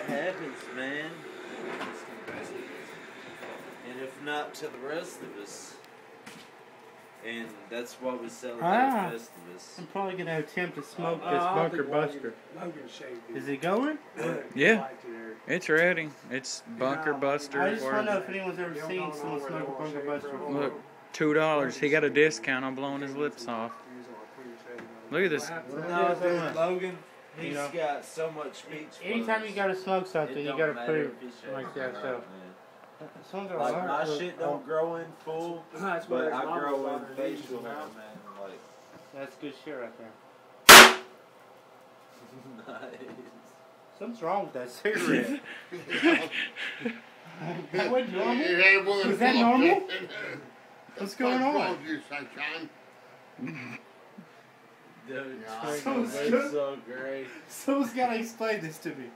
happens, man. And if not to the rest of us. And that's why we celebrate Festivus. I'm probably going to attempt to smoke this Bunker Buster. Is it going? Yeah. It's ready. It's Bunker Buster. I just want to know if anyone's ever seen someone smoke a Bunker Buster. Look, $2. He got a discount on blowing his lips off. Look at this. No, dude, Logan, he's got so much speech. Anytime you got to smoke something, you got to put it like that. So, like my shit don't grow in full, but I grow in facial hair, man. Like, that's good shit right there. Nice. Something's wrong with that cigarette. That wasn't normal? Is that normal? What's going on? Dude, so great. someone's got to explain this to me.